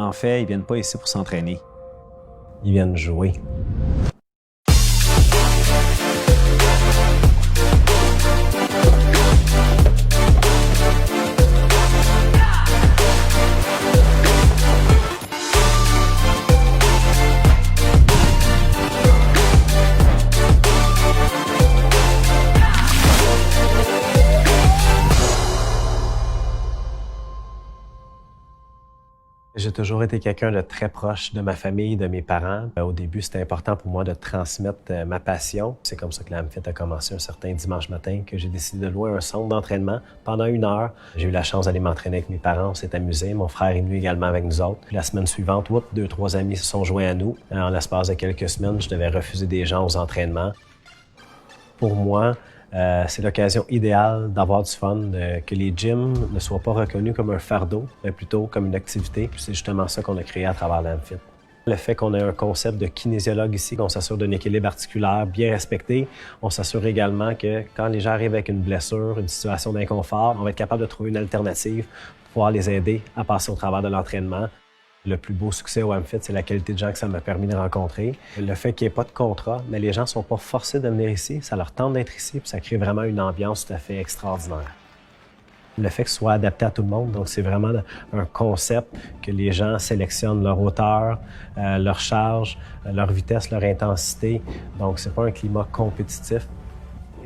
En fait, ils viennent pas ici pour s'entraîner. Ils viennent jouer. J'ai toujours été quelqu'un de très proche de ma famille, de mes parents. Au début, c'était important pour moi de transmettre ma passion. C'est comme ça que l'AMFIT a commencé un certain dimanche matin, que j'ai décidé de louer un centre d'entraînement pendant 1 heure. J'ai eu la chance d'aller m'entraîner avec mes parents, on s'est amusés. Mon frère est venu également avec nous autres. Puis la semaine suivante, 2-3 amis se sont joints à nous. En l'espace de quelques semaines, je devais refuser des gens aux entraînements. Pour moi, c'est l'occasion idéale d'avoir du fun, que les gyms ne soient pas reconnus comme un fardeau, mais plutôt comme une activité. C'est justement ça qu'on a créé à travers l'AMFIT. Le fait qu'on ait un concept de kinésiologue ici, qu'on s'assure d'un équilibre articulaire bien respecté, on s'assure également que quand les gens arrivent avec une blessure, une situation d'inconfort, on va être capable de trouver une alternative pour pouvoir les aider à passer au travers de l'entraînement. Le plus beau succès au AMFIT, c'est la qualité de gens que ça m'a permis de rencontrer. Le fait qu'il n'y ait pas de contrat, mais les gens ne sont pas forcés de venir ici. Ça leur tente d'être ici, puis ça crée vraiment une ambiance tout à fait extraordinaire. Le fait que ce soit adapté à tout le monde, donc c'est vraiment un concept que les gens sélectionnent leur hauteur, leur charge, leur vitesse, leur intensité. Donc c'est pas un climat compétitif.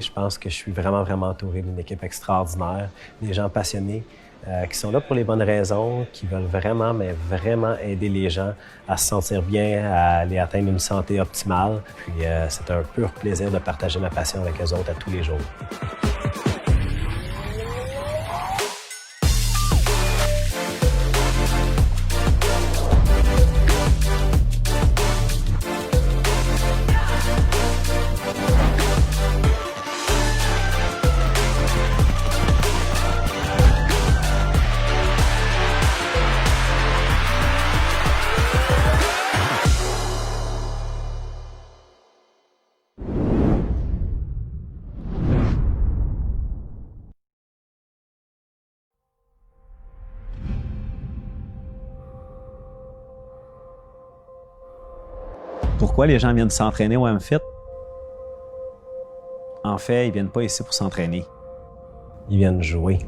Je pense que je suis vraiment entouré d'une équipe extraordinaire, des gens passionnés, qui sont là pour les bonnes raisons, qui veulent vraiment aider les gens à se sentir bien, à aller atteindre une santé optimale. Puis c'est un pur plaisir de partager ma passion avec eux autres à tous les jours. Pourquoi les gens viennent s'entraîner au AMFIT? En fait, ils viennent pas ici pour s'entraîner. Ils viennent jouer.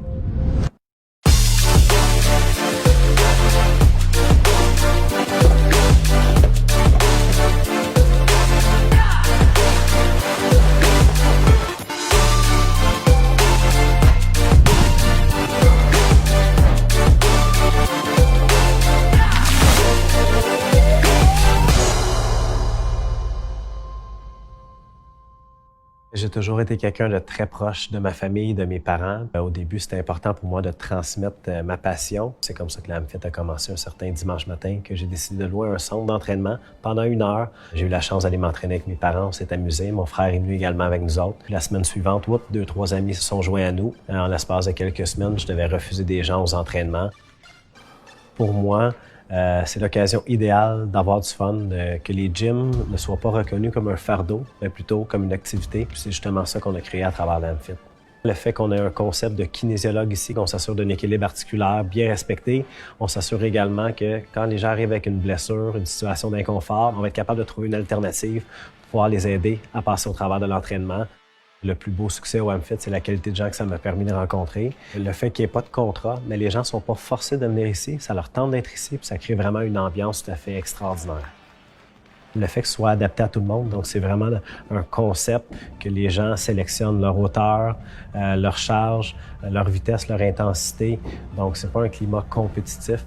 J'ai toujours été quelqu'un de très proche de ma famille, de mes parents. Au début, c'était important pour moi de transmettre ma passion. C'est comme ça que l'AMFIT a commencé un certain dimanche matin, que j'ai décidé de louer un centre d'entraînement pendant 1 heure. J'ai eu la chance d'aller m'entraîner avec mes parents, on s'est amusés. Mon frère est venu également avec nous autres. Puis la semaine suivante, 2-3 amis se sont joints à nous. En l'espace de quelques semaines, je devais refuser des gens aux entraînements. Pour moi, c'est l'occasion idéale d'avoir du fun, que les gyms ne soient pas reconnus comme un fardeau, mais plutôt comme une activité. C'est justement ça qu'on a créé à travers l'AMFIT. Le fait qu'on ait un concept de kinésiologue ici, qu'on s'assure d'un équilibre articulaire bien respecté, on s'assure également que quand les gens arrivent avec une blessure, une situation d'inconfort, on va être capable de trouver une alternative pour pouvoir les aider à passer au travers de l'entraînement. Le plus beau succès au AMFIT, c'est la qualité de gens que ça m'a permis de rencontrer. Le fait qu'il n'y ait pas de contrat, mais les gens ne sont pas forcés de venir ici. Ça leur tente d'être ici, puis ça crée vraiment une ambiance tout à fait extraordinaire. Le fait que ce soit adapté à tout le monde, donc c'est vraiment un concept que les gens sélectionnent leur hauteur, leur charge, leur vitesse, leur intensité. Donc c'est pas un climat compétitif.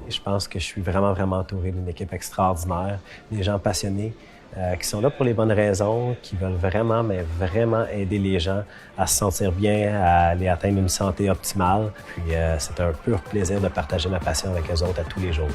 Je pense que je suis vraiment entouré d'une équipe extraordinaire, des gens passionnés, qui sont là pour les bonnes raisons, qui veulent vraiment aider les gens à se sentir bien, à aller atteindre une santé optimale. Puis c'est un pur plaisir de partager ma passion avec eux autres à tous les jours.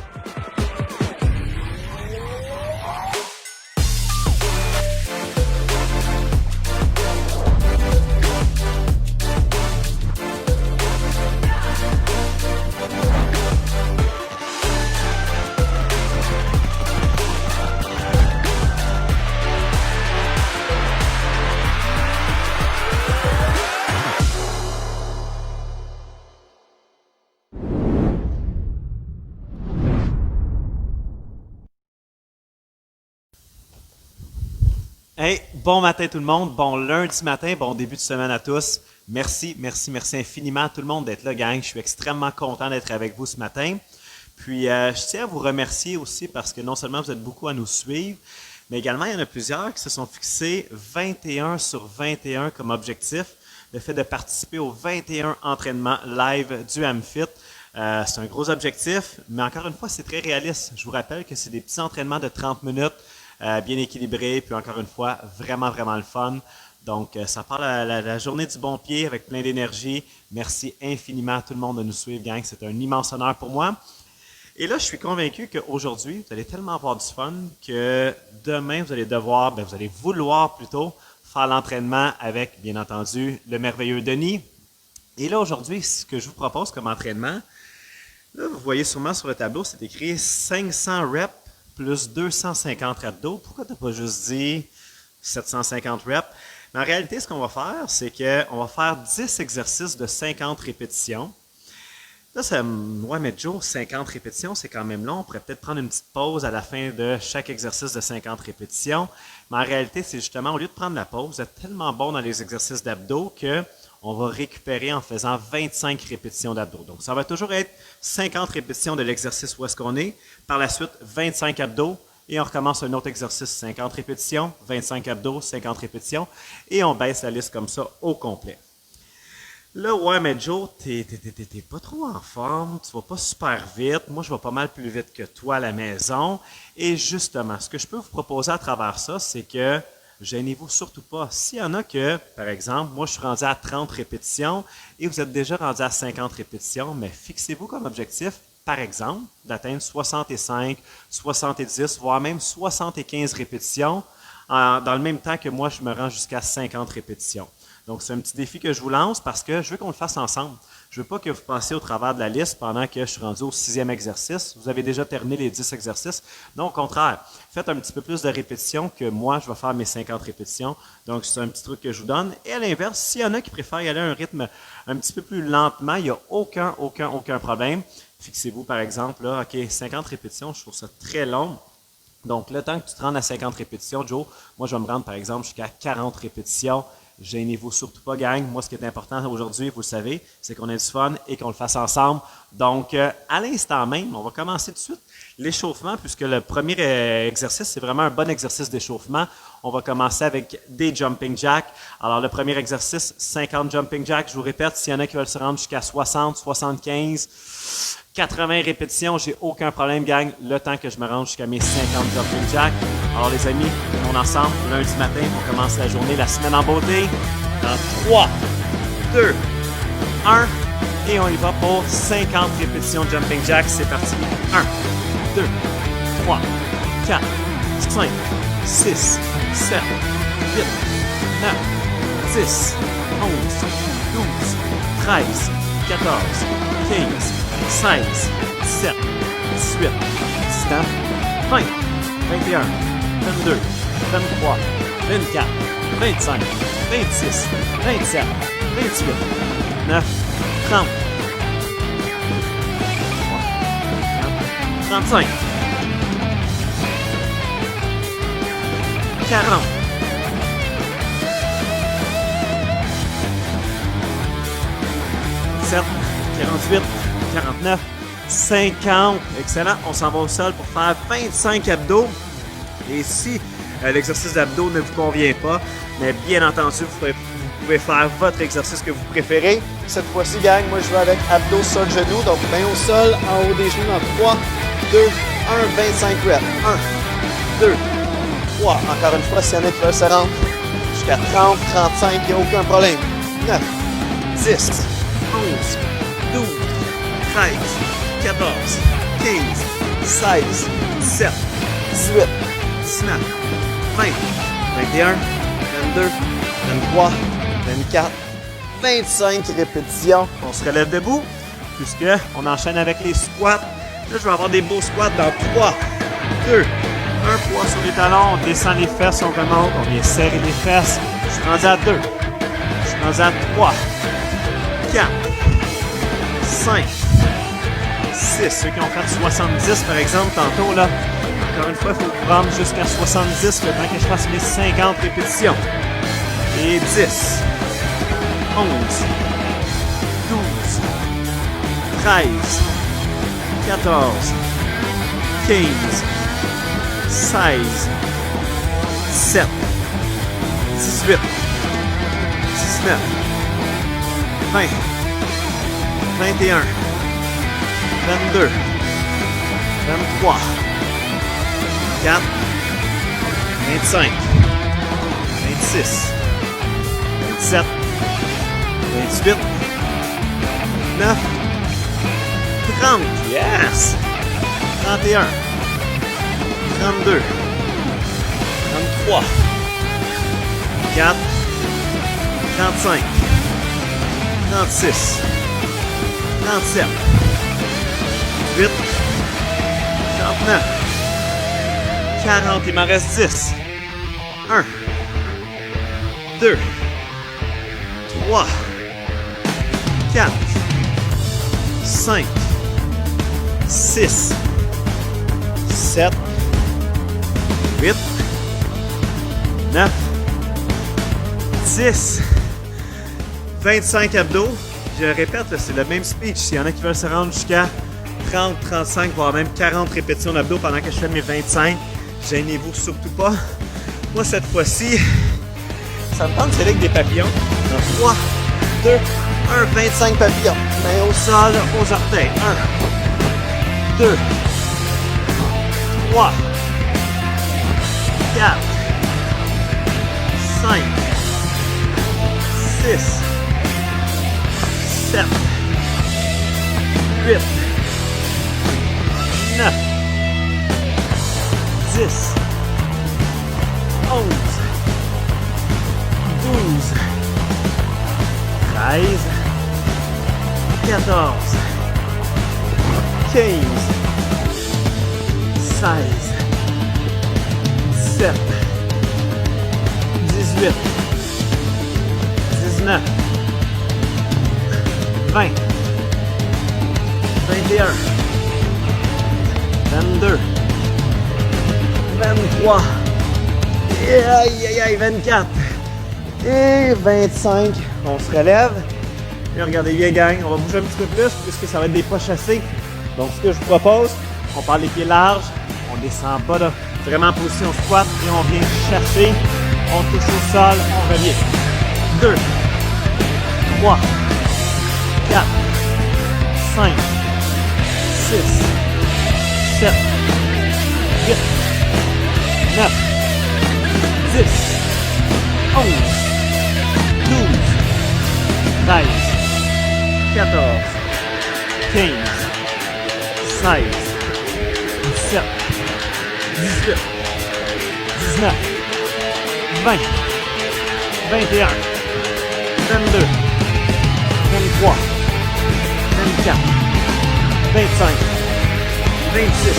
Hey, bon matin tout le monde, bon lundi matin, bon début de semaine à tous. Merci infiniment à tout le monde d'être là, gang. Je suis extrêmement content d'être avec vous ce matin. Puis, je tiens à vous remercier aussi parce que non seulement vous êtes beaucoup à nous suivre, mais également il y en a plusieurs qui se sont fixés 21 sur 21 comme objectif. Le fait de participer aux 21 entraînements live du AmFit. C'est un gros objectif, mais encore une fois, c'est très réaliste. Je vous rappelle que c'est des petits entraînements de 30 minutes, bien équilibrés, puis encore une fois, vraiment le fun. Donc, ça part la journée du bon pied avec plein d'énergie. Merci infiniment à tout le monde de nous suivre, gang. C'est un immense honneur pour moi. Et là, je suis convaincu qu'aujourd'hui, vous allez tellement avoir du fun que demain, vous allez vouloir plutôt faire l'entraînement avec, bien entendu, le merveilleux Denis. Et là, aujourd'hui, ce que je vous propose comme entraînement, là, vous voyez sûrement sur le tableau, c'est écrit 500 reps plus 250 abdos. Pourquoi tu n'as pas juste dit 750 reps? Mais en réalité, ce qu'on va faire, c'est qu'on va faire 10 exercices de 50 répétitions. Là, mais Joe, 50 répétitions, c'est quand même long. On pourrait peut-être prendre une petite pause à la fin de chaque exercice de 50 répétitions. Mais en réalité, c'est justement, au lieu de prendre la pause, vous êtes tellement bon dans les exercices d'abdos qu'on va récupérer en faisant 25 répétitions d'abdos. Donc, ça va toujours être 50 répétitions de l'exercice où est-ce qu'on est. Par la suite, 25 abdos. Et on recommence un autre exercice, 50 répétitions, 25 abdos, 50 répétitions. Et on baisse la liste comme ça au complet. Là, ouais, mais Joe, t'es pas trop en forme, tu vas pas super vite. Moi, je vais pas mal plus vite que toi à la maison. Et justement, ce que je peux vous proposer à travers ça, c'est que gênez-vous surtout pas. S'il y en a que, par exemple, moi, je suis rendu à 30 répétitions et vous êtes déjà rendu à 50 répétitions, mais fixez-vous comme objectif, par exemple, d'atteindre 65, 70, voire même 75 répétitions dans le même temps que moi, je me rends jusqu'à 50 répétitions. Donc, c'est un petit défi que je vous lance parce que je veux qu'on le fasse ensemble. Je ne veux pas que vous passiez au travers de la liste pendant que je suis rendu au 6e exercice. Vous avez déjà terminé les 10 exercices. Non, au contraire, faites un petit peu plus de répétitions que moi, je vais faire mes 50 répétitions. Donc, c'est un petit truc que je vous donne. Et à l'inverse, s'il y en a qui préfèrent y aller à un rythme un petit peu plus lentement, il n'y a aucun problème. Fixez-vous, par exemple, là, OK, 50 répétitions, je trouve ça très long. Donc, le temps que tu te rendes à 50 répétitions, Joe, moi, je vais me rendre, par exemple, jusqu'à 40 répétitions. Gênez-vous surtout pas, gang. Moi, ce qui est important aujourd'hui, vous le savez, c'est qu'on ait du fun et qu'on le fasse ensemble. Donc, à l'instant même, on va commencer tout de suite l'échauffement, puisque le premier exercice, c'est vraiment un bon exercice d'échauffement. On va commencer avec des jumping jacks. Alors, le premier exercice, 50 jumping jacks. Je vous répète, s'il y en a qui veulent se rendre jusqu'à 60, 75, 80 répétitions, j'ai aucun problème, gang. Le temps que je me rende jusqu'à mes 50 jumping jacks. Alors, les amis, on est ensemble. Lundi matin, on commence la journée, la semaine en beauté. Dans 3, 2, 1. Et on y va pour 50 répétitions de jumping jacks. C'est parti. 1, 2, 3, 4, 5, 6, 7, 8, 9, 10, 11, 12, 13, 14, 15, 16, 17, 18, 19, 20, 21, 22, 23, 24, 25, 26, 27, 28, 29, 30, 35, 40, 47, 48, 49, 50. Excellent. On s'en va au sol pour faire 25 abdos. Et si l'exercice d'abdos ne vous convient pas, mais bien entendu, vous pouvez faire votre exercice que vous préférez. Cette fois-ci, gang, moi je vais avec abdos sur le genou. Donc, main au sol, en haut des genoux dans 3, 2, 1, 25 reps. 1, 2, 3. Encore une fois, s'il y en a qui veulent se rendre jusqu'à 30, 35, il n'y a aucun problème. 9, 10, 11, 12, 13, 14, 15, 16, 17, 18, 19, 20, 21, 22, 23, 24, 25 répétitions. On se relève debout, puisqu'on enchaîne avec les squats. Là, je vais avoir des beaux squats dans 3, 2, 1 poids sur les talons. On descend les fesses, on remonte, on vient serrer les fesses. Je suis rendu à 2, je suis rendu à 3, 4, 5, 6. Ceux qui ont fait 70 par exemple tantôt, là, Encore une fois, il faut vous rendre jusqu'à 70 le temps que je fasse mes 50 répétitions. Et 10, 11, 12, 13, 14, 15, 16, 17, 18, 19, 20, 21, 22, 23, 24, 25, 26, 27, 28, 29, 30, yes! 31, 32, 33, 34, 35, 36, 37, 38, 39, 40, il m'en reste 10. 1, 2, 3, 4, 5, 6, 7, 8, 9, 10, 25 abdos. Je répète, c'est le même speech. S'il y en a qui veulent se rendre jusqu'à 30, 35, voire même 40 répétitions d'abdos pendant que je fais mes 25, gênez-vous surtout pas. Moi, cette fois-ci, ça me tente de avec des papillons. Dans 3, 2, 1, 25 papillons. Main au sol, aux orteils. 1, 2, 3, 4, 5, 6, 7, 8, 9, 10, 11, 12, 13, 14, 15, 16, 17, 18, 19, 20, 21, 22, 23, et aïe, aïe, 24 et 25. On se relève. Et regardez bien, gang, on va bouger un petit peu plus puisque ça va être des pas chassés. Donc, ce que je vous propose, on part les pieds larges, on descend pas là, vraiment en position squat et on vient chercher. On touche au sol, on revient. 2, 3, 4, 5, 6, 7, 8, 9, 10, 11, 12, 13, 14, 15, 16, 17, 18, 19, 20, 21, 22, 23, 24, 25, 26,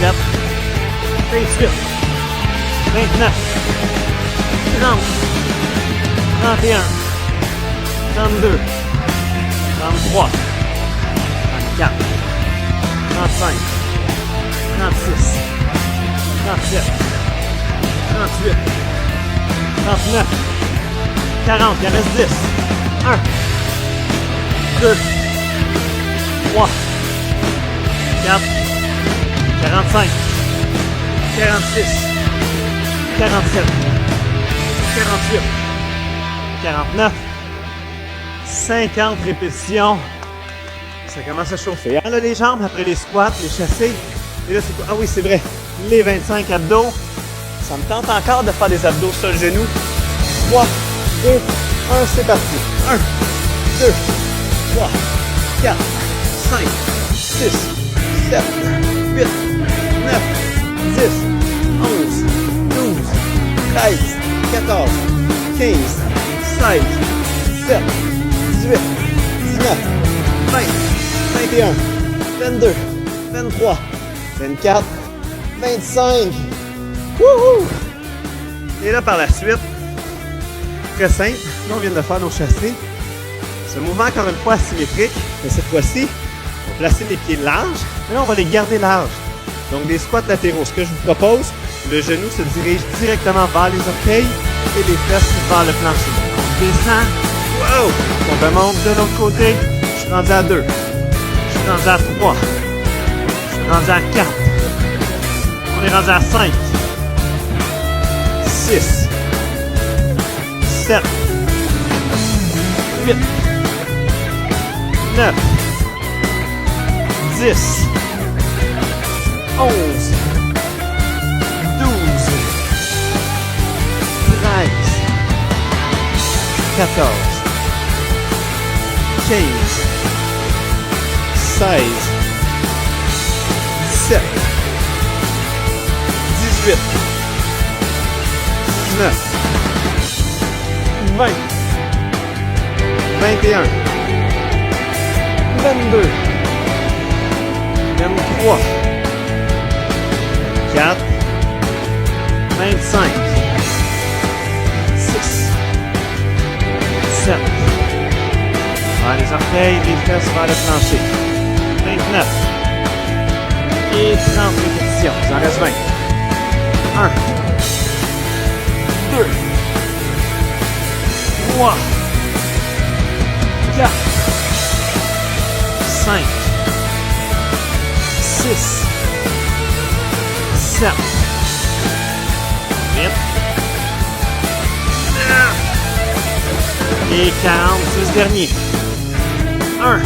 27, 28, 29, 30, 31, 32, 33, 34, 35, 36, 37, 38, 39, 40, il en reste 10. 1, 2, 3, 4, 45, 46, 47, 48, 49, 50 répétitions. Ça commence à chauffer. Hein, là, les jambes après les squats, les chassés. Et là, c'est quoi? Ah oui, c'est vrai. Les 25 abdos. Ça me tente encore de faire des abdos sur le genou. 3, 2, 1, c'est parti. 1, 2, 3, 4, 5, 6, 7, 8, 9, 10, 11, 12, 13, 14, 15, 16, 17, 18, 19, 20, 21, 22, 23, 24, 25. Wouhou! Et là, par la suite, très simple, là, on vient de faire nos chassés. Ce mouvement, encore une fois, asymétrique, mais cette fois-ci, on va placer les pieds larges, mais là, on va les garder larges. Donc, des squats latéraux. Ce que je vous propose, le genou se dirige directement vers les orteils et les fesses vers le plancher. On descend. Wow! On remonte de l'autre côté. Je suis rendu à 2. Je suis rendu à 3. Je suis rendu à 4. On est rendu à 5. 6. 7. 8. 9. 10. 11. 12. 13. 14. 15. 16. 17. 18. 19. 20. 21. 22. 23. 4. 25. 6. 7. Vers les orteils, les fesses vers le plancher. 29. Et 30 répétitions. Il en reste 20. 1. 2. 3. 4. 5. 6. 7. 8. 9. Et 40, 10 derniers. 1.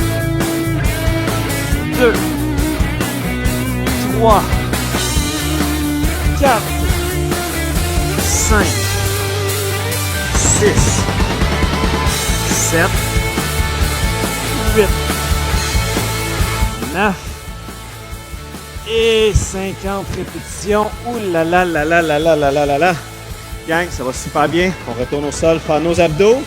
2. 3. 4. 5. 6. 7. 8. 9. Et 50 répétitions. Ouh là là là là là là là là là là. Gang, ça va super bien. On retourne au sol, faire nos abdos.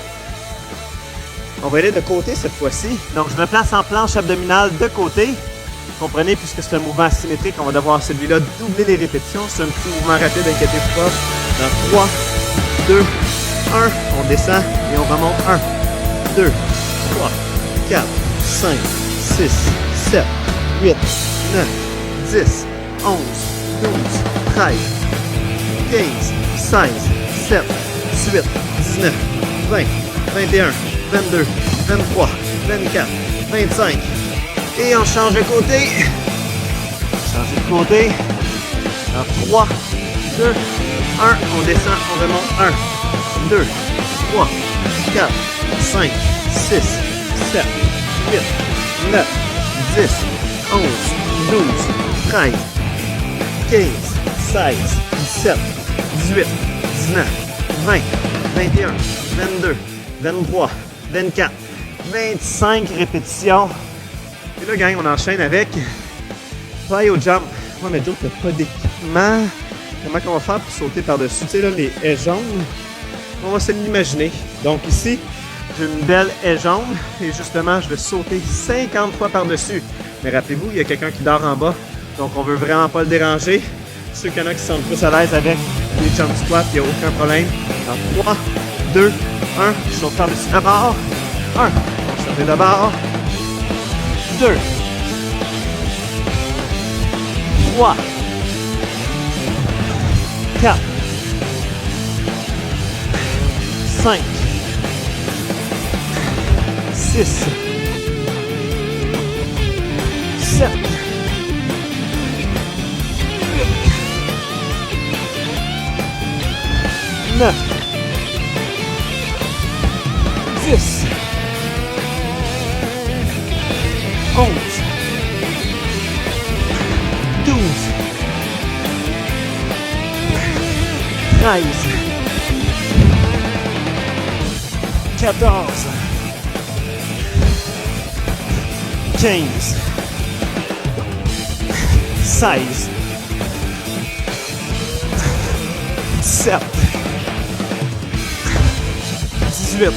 On va aller de côté cette fois-ci. Donc, je me place en planche abdominale de côté. Vous comprenez, puisque c'est un mouvement asymétrique, on va devoir celui-là doubler les répétitions. C'est un petit mouvement rapide, inquiétez-vous pas. Dans 3, 2, 1, on descend et on remonte. 1, 2, 3, 4, 5, 6, 7, 8, 9, 10, 11, 12, 13, 15, 16, 17, 18, 19, 20, 21, 22, 23, 24, 25. Et on change de côté. Change de côté. Dans 3, 2, 1. On descend, on remonte. 1, 2, 3, 4, 5, 6, 7, 8, 9, 10, 11, 12, 13, 15, 16, 17, 18, 19, 20, 21, 22, 23, 24, 25 répétitions. Et là, gang, on enchaîne avec plyo jump. Ouais, mais Joe, t'as pas d'équipement. Comment on va faire pour sauter par-dessus? Tu sais, là, les haies jaunes, on va se l'imaginer. Donc ici, j'ai une belle haie jaune et justement, je vais sauter 50 fois par-dessus. Mais rappelez-vous, il y a quelqu'un qui dort en bas, donc on veut vraiment pas le déranger. Ceux qu'il y en a qui sont plus à l'aise avec les jump squats, il n'y a aucun problème. Dans 3, 2, 1, je saute par-dessus la barre. 1, on saute de barre. 2, 3, 4, 5, 6, 7, 9, 10, 11, 12, 13, 14, 15, 16, 17, 18,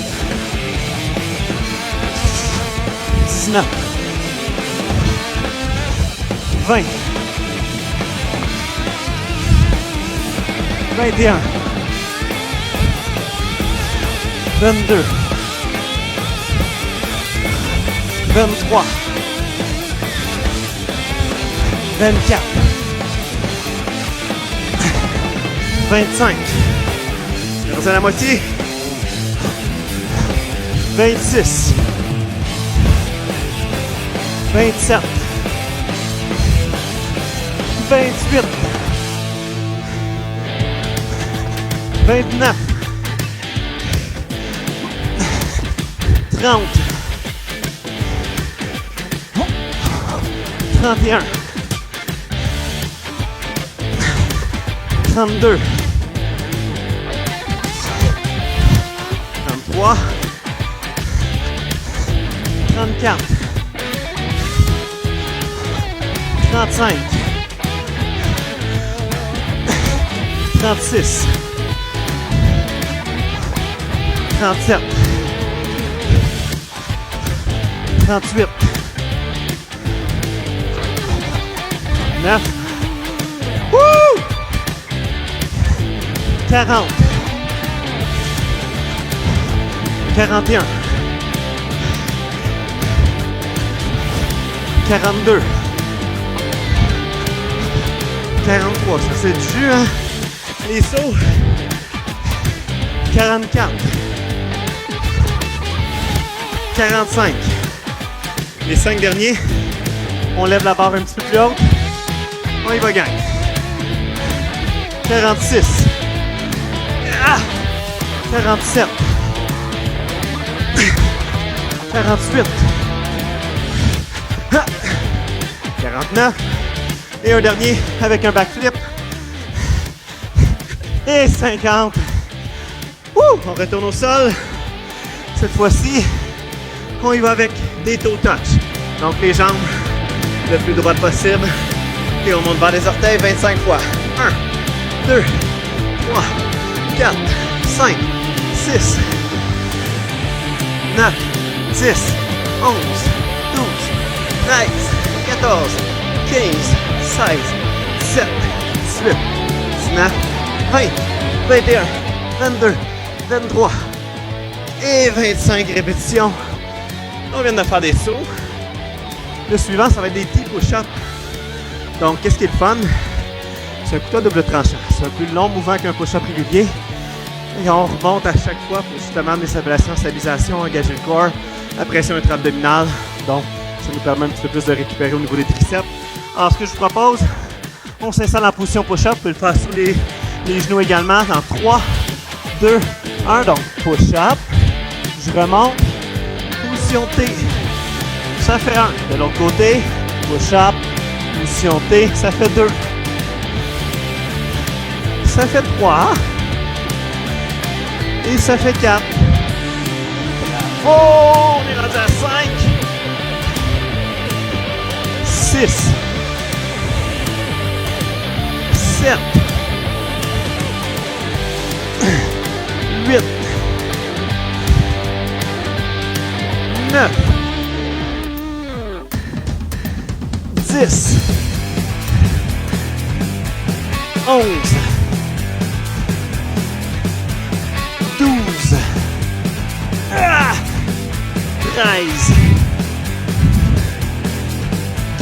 19, 20, 21, 22, 23, 24, 25. Reste à la moitié. 26. 27. 28. 29. 30. 31. 32. 33. 34. 35. 36. 37. 38. 9. Wouh! 40. 41. 42. 43, ça c'est du jus, hein? Les sauts. 44. 45. Les 5 derniers. On lève la barre un petit peu plus haute. On y va, gang. 46. Ah! 47. 48. Ah! 49. Et un dernier avec un backflip. Et 50. Ouh! On retourne au sol. Cette fois-ci, on y va avec des toe touch. Donc les jambes le plus droites possible. Et on monte vers les orteils 25 fois. 1, 2, 3, 4, 5, 6, 9, 10, 11, 12, 13, 14, 15, 16, 17, 18, 19, 20, 21, 22, 23 et 25 répétitions. On vient de faire des sauts. Le suivant, ça va être des petits push-ups. Donc, qu'est-ce qui est le fun? C'est un couteau à double tranchant. C'est un plus long mouvement qu'un push-up régulier. Et on remonte à chaque fois pour justement des appelations, stabilisation, engager le corps, la pression intra-abdominale. Donc, ça nous permet un petit peu plus de récupérer au niveau des triceps. Alors, ce que je vous propose, on s'installe en position push-up. On peut le faire sous les genoux également. Dans 3, 2, 1. Donc, push-up. Je remonte. Position T. Ça fait 1. De l'autre côté, push-up. Position T. Ça fait 2. Ça fait 3. Et ça fait 4. Oh, on est rendu à 5. 6. 7. 8. 9. 10. 11. 12. 13.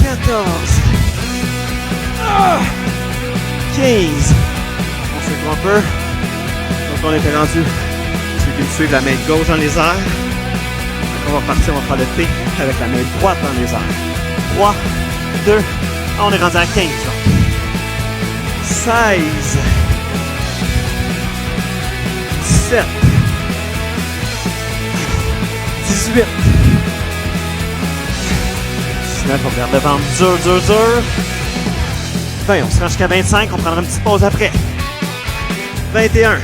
14. 15. On s'écoute un peu. Donc on était rendu. Ceux qui me suivent, la main gauche dans les airs. Donc on va partir, on va faire le T avec la main droite dans les airs. 3, 2, on est rendu à 15. Donc. 16. 17. 18. 19, on regarde le ventre dur, dur, dur. 20, on se rend jusqu'à 25, on prendra une petite pause après. 21.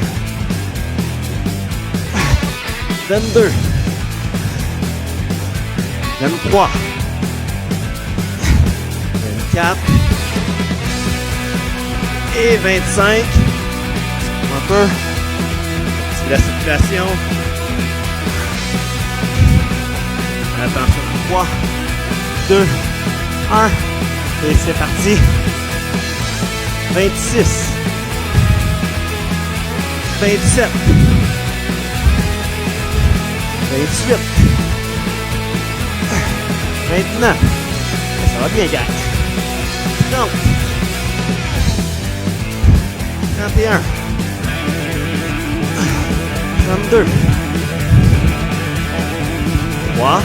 22. 23. 24. Et 25. Un peu. C'est la circulation. Attention. 3, 2, 1. Et c'est parti. 26. 27. 28. 29. Ça va bien, gars. 30. 31. 32. 3.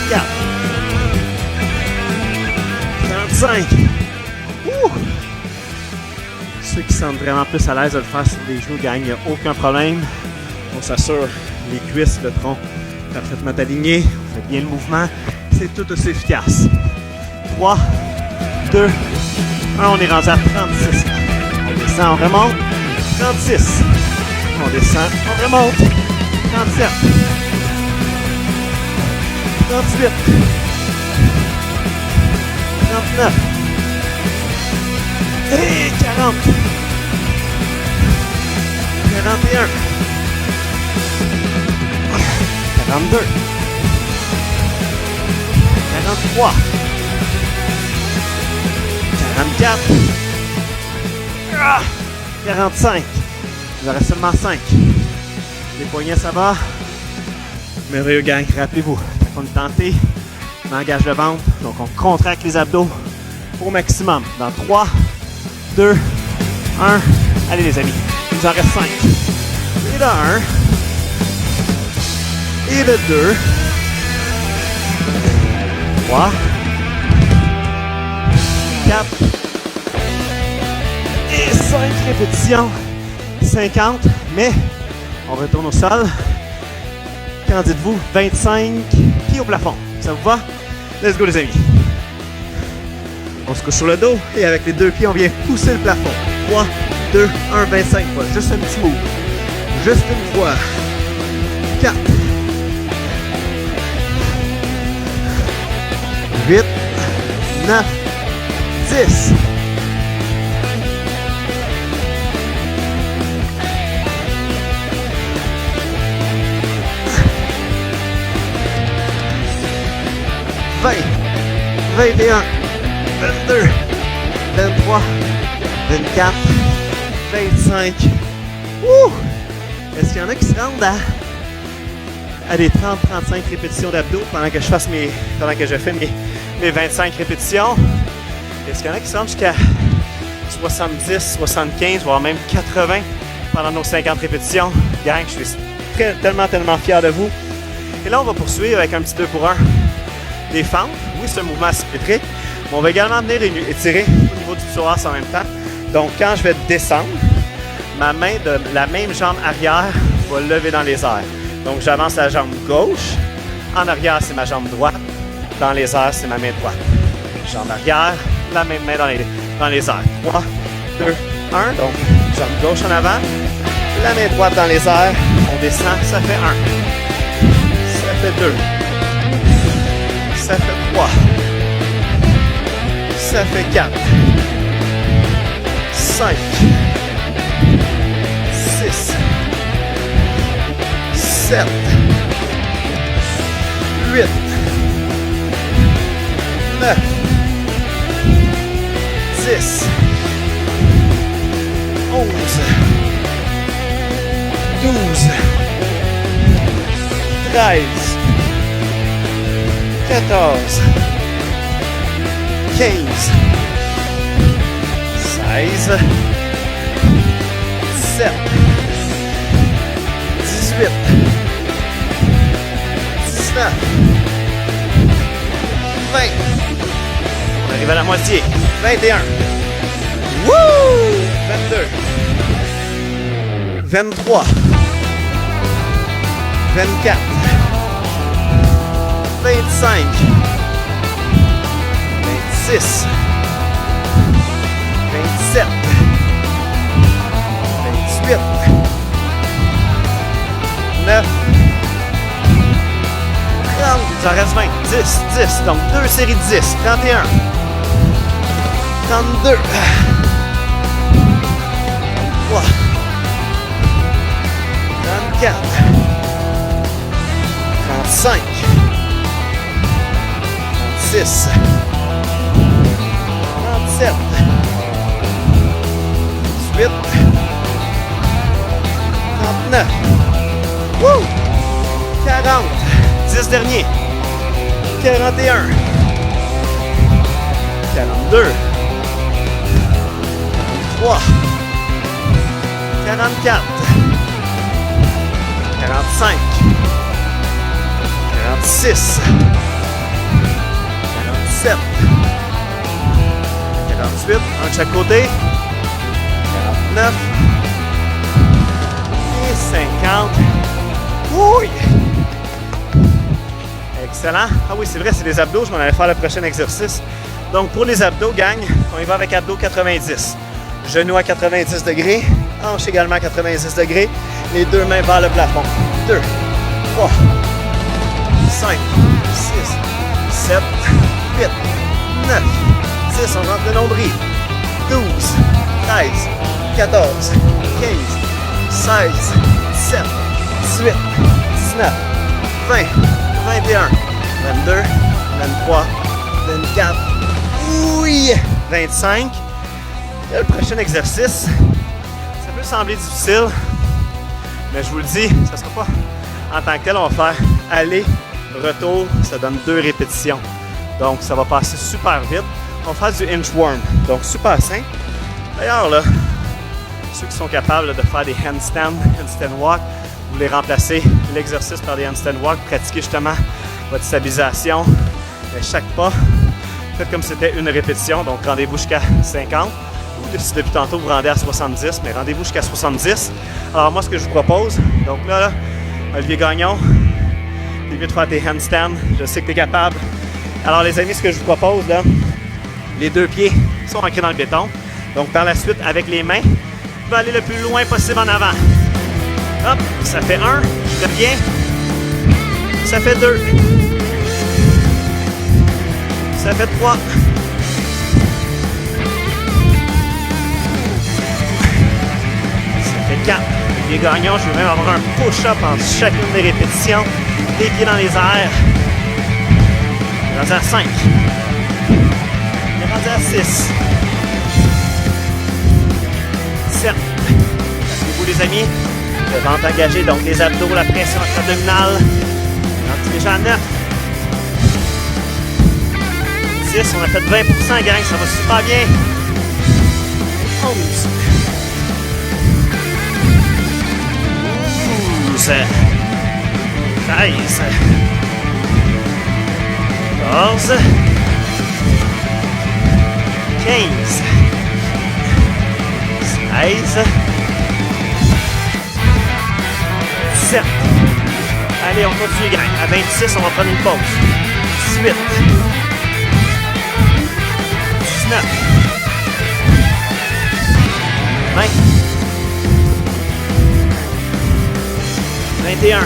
24. 35. Ouh! Ceux qui sentent vraiment plus à l'aise de le faire sur les genoux, gang, il n'y a aucun problème. On s'assure les cuisses, le tronc parfaitement alignés. On fait bien le mouvement. C'est tout aussi efficace. 3, 2, 1. On est rendu à 36. On descend, on remonte. 36. On descend, on remonte. 37. 38. 39. Et 40. 41. 42. 43. 44. 45. Il en reste seulement 5. Les poignets, ça va. Merveilleux, gang. Rappelez-vous, on est tenté, on engage le ventre, donc on contracte les abdos au maximum. Dans 3, 2, 1. Allez, les amis, il nous en reste 5. Et le 1. Et le 2. 3. 4. Et 5 répétitions. 50. Mais on retourne au sol. Qu'en dites-vous? 25 pieds au plafond. Ça vous va? Let's go, les amis. On se couche sur le dos et avec les 2 pieds, on vient pousser le plafond. 3, 2, 1, 25 fois. Juste un petit move. Juste une fois. 4. 8, 9, 10. « 20, 21, 22, 23, 24, 25. » Ouh! Est-ce qu'il y en a qui se rendent à des 30-35 répétitions d'abdos pendant que je fais mes 25 répétitions? Est-ce qu'il y en a qui se rendent jusqu'à 70, 75, voire même 80 pendant nos 50 répétitions? Gang, je suis tellement fier de vous. Et là, on va poursuivre avec un petit 2 pour 1. Des fentes. Oui, c'est un mouvement asymétrique. Mais on va également venir étirer au niveau du psoas en même temps. Donc, quand je vais descendre, ma main de la même jambe arrière va lever dans les airs. Donc, j'avance la jambe gauche. En arrière, c'est ma jambe droite. Dans les airs, c'est ma main droite. Jambe arrière, la même main dans les airs. 3, 2, 1. Donc, jambe gauche en avant. La main droite dans les airs. On descend, ça fait 1. Ça fait 2. Ça fait 3. Ça fait 4. 5. 6. 7. 8. 9. 10. 11. 12. 13. 14, 15, 16, 17, 18, 19, 20. On arrive à la moitié. 21. Wouh! 22. 23. 24. 25, 26, 27, 28, 9, 30, il en reste 20, 10, donc 2 séries de 10, 31, 32, 33, 34, 35, 36, 37, 38, 39, wouh! 40, 10 derniers, 41, 42, 43, 44. 45. 46. 47. 48. Un de chaque côté. 49. Et 50. Oui! Excellent. Ah oui, c'est vrai, c'est les abdos. Je m'en allais faire le prochain exercice. Donc, pour les abdos, gang, on y va avec abdos 90. Genoux à 90 degrés. Hanches également à 90 degrés. Les deux mains vers le plafond. 2, 3, 5, 6, 7, 8, 9, 10. On rentre le nombril. 12, 13, 14, 15, 16, 17, 18, 19, 20, 21, 22, 23, 24, oui, 25. Là, le prochain exercice, ça peut sembler difficile, mais je vous le dis, ça ne sera pas en tant que tel. On va faire aller, retour, ça donne 2 répétitions. Donc, ça va passer super vite. On va faire du inchworm, donc super simple. D'ailleurs, là, ceux qui sont capables là, de faire des handstand walk, vous voulez remplacer l'exercice par des handstand walk, pratiquer justement votre stabilisation. Mais chaque pas, faites comme si c'était une répétition, donc rendez-vous jusqu'à 50. Ou si depuis tantôt vous rendez à 70, mais rendez-vous jusqu'à 70. Alors moi, ce que je vous propose, donc là Olivier Gagnon, t'es mieux de faire tes handstands, je sais que tu es capable. Alors les amis, ce que je vous propose, là, les 2 pieds sont ancrés dans le béton. Donc par la suite, avec les mains, vous pouvez aller le plus loin possible en avant. Hop, ça fait 1, je reviens. Ça fait 2. Ça fait 3. Ça fait 4. Les gagnants, je veux même avoir un push-up entre chacune des répétitions. Les pieds dans les airs. On est rendu à 5. On est rendu à 6. 7. Asseyez-vous les amis. Le ventre engagé, donc les abdos, la pression abdominale. On est déjà à 9. 10, on a fait 20%, gang, ça va super bien. 11. 12. 13. 14. 15. 16. 17. Allez, on continue, gang. À 26, on va prendre une pause. 18. 19. 20. 21.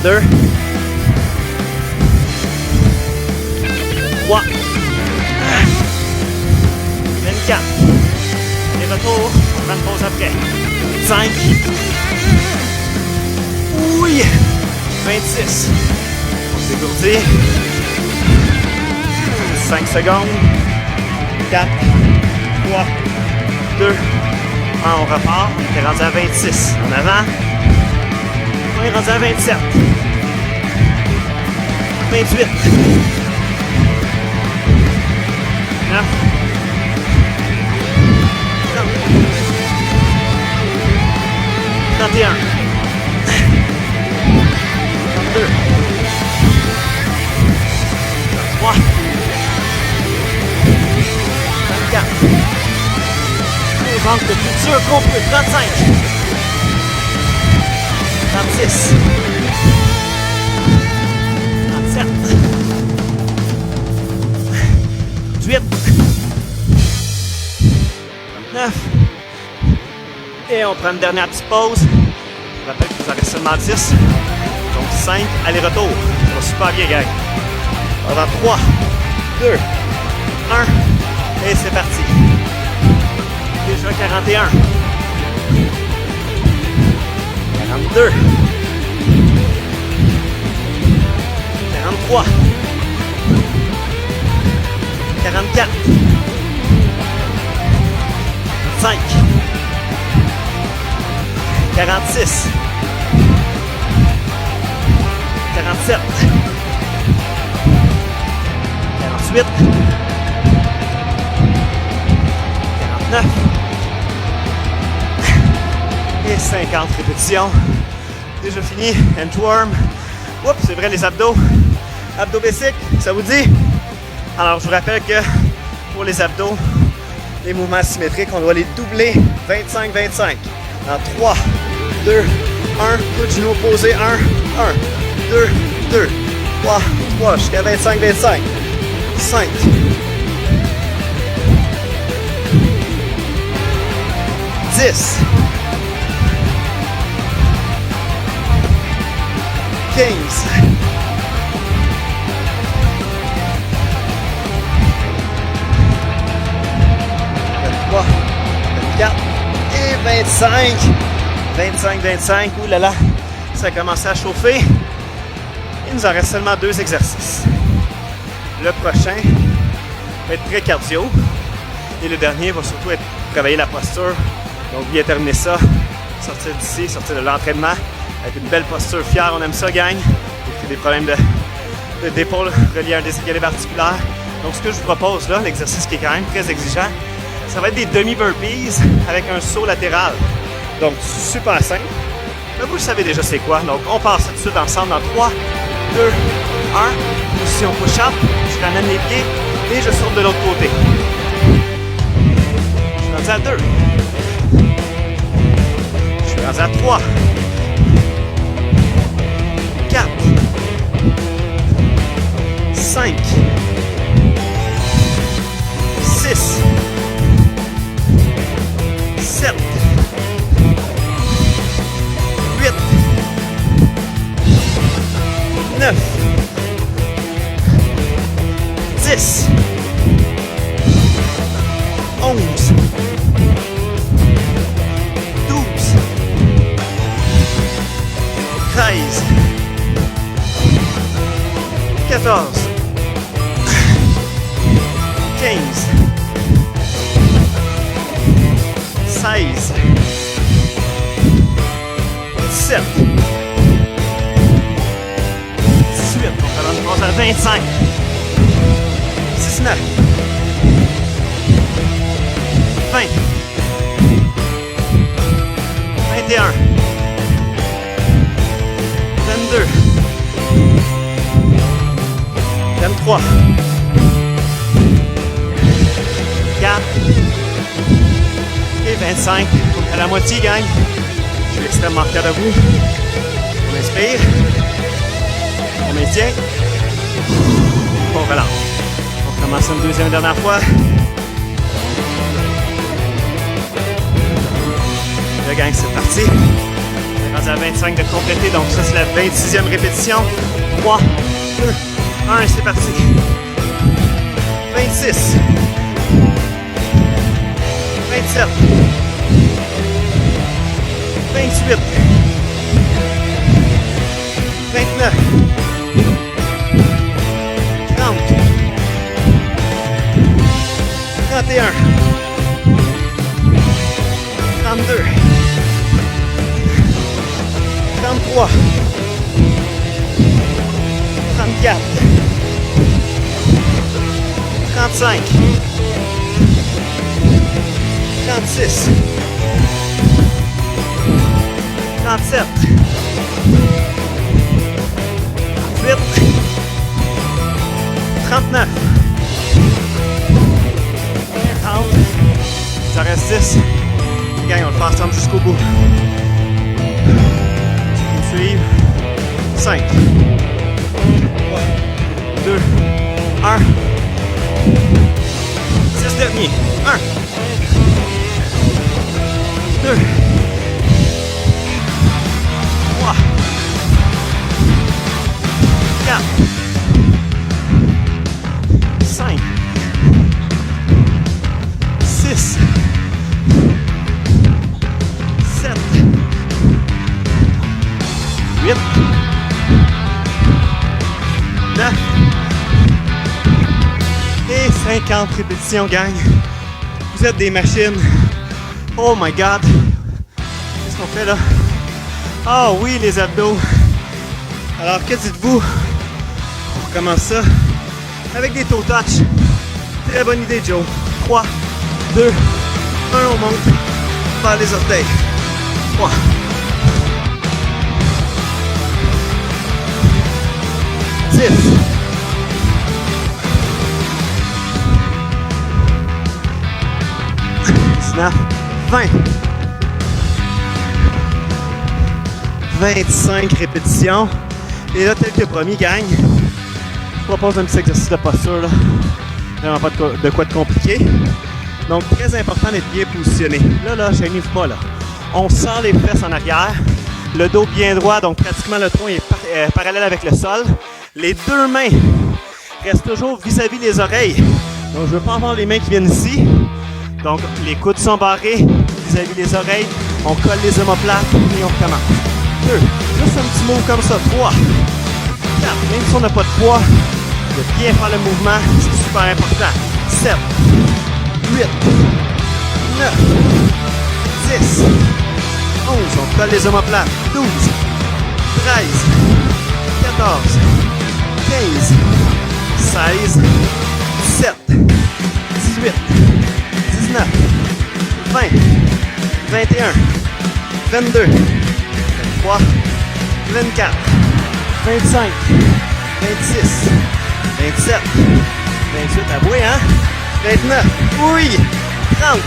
2. 3. 24. Et retour. On prend une pause après. 5. Oui. 26. On s'égourdit. 5 secondes. 4. 3. 2. 1. On repart. On est rendu à 26. En avant. On est rendu à 27. 28. 9. 31. 32. 3. 24. On rentre le plus dur qu'on peut. 35. 36. 37. 38. 39. Et on prend une dernière petite pause. Je rappelle que vous en restez seulement 10. Donc 5, aller-retour. Ça va super bien, gang. Dans 3, 2, 1. Et c'est parti. Déjà 41. 42. 43. 44. 5. 46. 47. 48. 49. 50 répétitions. Déjà fini. Inchworm. Oups, c'est vrai, les abdos. Abdos basiques, ça vous dit? Alors, je vous rappelle que pour les abdos, les mouvements symétriques, on doit les doubler 25-25. En 3, 2, 1, coup de genou opposé, 1, 1, 2, 2, 3, 3, jusqu'à 25-25. 5, 10, 15, 23, 24 et 25. 25-25, ouh là là, ça a commencé à chauffer. Il nous en reste seulement 2 exercices. Le prochain va être très cardio. Et le dernier va surtout être travailler la posture. Donc bien terminer ça, sortir d'ici, sortir de l'entraînement avec une belle posture fière. On aime ça, gang. Et des problèmes d'épaule reliés à un déséquilibre articulaire. Donc ce que je vous propose là, l'exercice qui est quand même très exigeant, ça va être des demi-burpees avec un saut latéral. Donc super simple. Mais vous le savez déjà c'est quoi. Donc on passe tout de suite ensemble dans 3, 2, 1. Position push-up. Je ramène les pieds et je saute de l'autre côté. Je suis rendu à 2. Je suis rendu à 3. 4. 5. 6. 7. 8. 9. 10, 11, 12, 13, 14, 15, 16, 17, 18, on passe à 25. 19, 20, 21, 22, 23, 4 et 25. À la moitié, gang. Je suis extrêmement fier de vous. On inspire. On maintient. On relâche. On commence une deuxième et dernière fois. Le gang, c'est parti. On est rendu à 25 de compléter, donc ça c'est la 26e répétition. 3, 2, 1, c'est parti. 26. 27. 28. 29. 30. 31. 32. 33. 34. 35. 36. 37. 38. 39. 40. Ça reste 10. Les gars, on le fait ensemble jusqu'au bout. Tu peux me suivre. 5. 3. 2. 1. 6 derniers. 1. 2. 3. 4. 5. 6. 7. 8. 9. Et 50 répétitions, gang. Vous êtes des machines. Oh my God. Qu'est-ce qu'on fait là? Ah oui, les abdos. Alors, que dites-vous? On commence ça avec des toe touch. Très bonne idée, Joe. 3, 2, 1, on monte par les orteils. 3, 10. 19, 20. 25 répétitions. Et là, tel que promis, gang, je propose un petit exercice de posture, là. Vraiment pas de quoi de compliqué. Donc, très important d'être bien positionné. Là, je n'arrive pas, là. On sent les fesses en arrière. Le dos bien droit, donc pratiquement le tronc est parallèle avec le sol. Les deux mains restent toujours vis-à-vis les oreilles. Donc, je ne veux pas avoir les mains qui viennent ici. Donc, les coudes sont barrés vis-à-vis les oreilles. On colle les omoplates et on recommence. 2. Juste un petit mot comme ça. 3. 4. Même si on n'a pas de poids, de bien faire le mouvement, c'est super important. 7. 8. 9. 10. 11. On colle les omoplates. 12. 13. 14. 15. 16. 17. 18. 19. 20. 21. 22. 23, 24, 25, 26, 27, 28, avouez, hein? 29, oui! 30,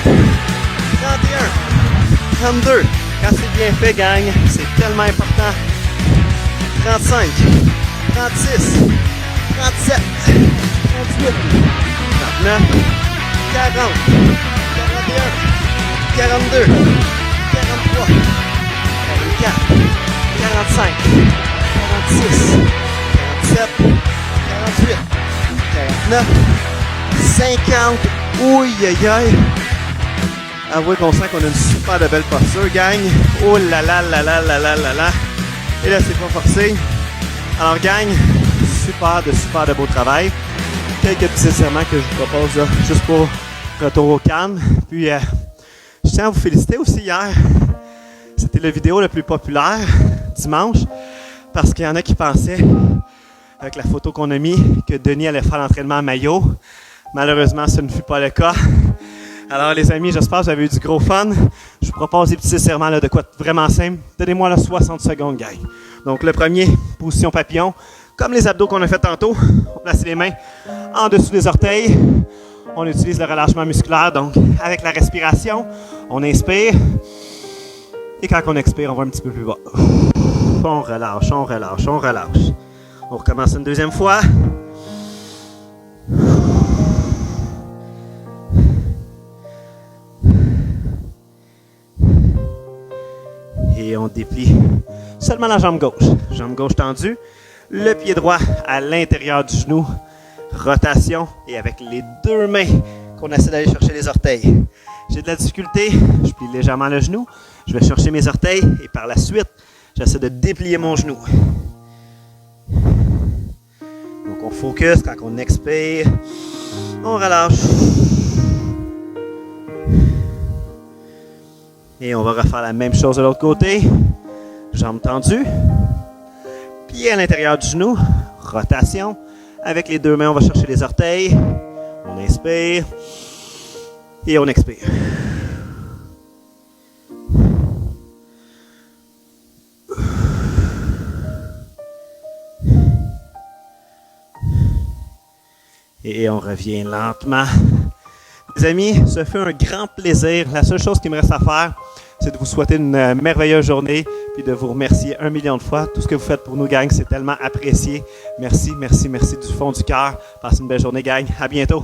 31, 32. Quand c'est bien fait, gang, c'est tellement important. 35, 36, 37, 38, 39, 40, 41, 42, 43, 44, 45, 46, 47, 48, 49, 50. Ouïe, aïe, aïe. Avouez qu'on sent qu'on a une super de belle posture, gang. Oh là là là là là là là là. Et là, c'est pas forcé. Alors, gang, super de beau travail. Quelques petits étirements que je vous propose là, juste pour retour au calme. Puis, je tiens à vous féliciter aussi hier. C'était la vidéo la plus populaire dimanche parce qu'il y en a qui pensaient, avec la photo qu'on a mis, que Denis allait faire l'entraînement en maillot. Malheureusement, ce ne fut pas le cas. Alors les amis, j'espère que vous avez eu du gros fun. Je vous propose des petits étirements là, de quoi vraiment simple. Donnez-moi là 60 secondes, gang. Donc le premier, position papillon. Comme les abdos qu'on a fait tantôt, on place les mains en dessous des orteils. On utilise le relâchement musculaire, donc avec la respiration, on inspire. Et quand on expire, on va un petit peu plus bas. On relâche, on relâche, on relâche. On recommence une deuxième fois. Et on déplie seulement la jambe gauche. Jambe gauche tendue. Le pied droit à l'intérieur du genou. Rotation. Et avec les deux mains qu'on essaie d'aller chercher les orteils. J'ai de la difficulté. Je plie légèrement le genou. Je vais chercher mes orteils. Et par la suite, j'essaie de déplier mon genou. Donc on focus quand on expire. On relâche. Et on va refaire la même chose de l'autre côté. Jambes tendues. Pied à l'intérieur du genou. Rotation. Avec les deux mains, on va chercher les orteils. On inspire. Et on expire. Et on revient lentement. Les amis, ce fut un grand plaisir. La seule chose qui me reste à faire, c'est de vous souhaiter une merveilleuse journée puis de vous remercier 1 million de fois. Tout ce que vous faites pour nous, gang, c'est tellement apprécié. Merci, merci, merci du fond du cœur. Passez une belle journée, gang. À bientôt.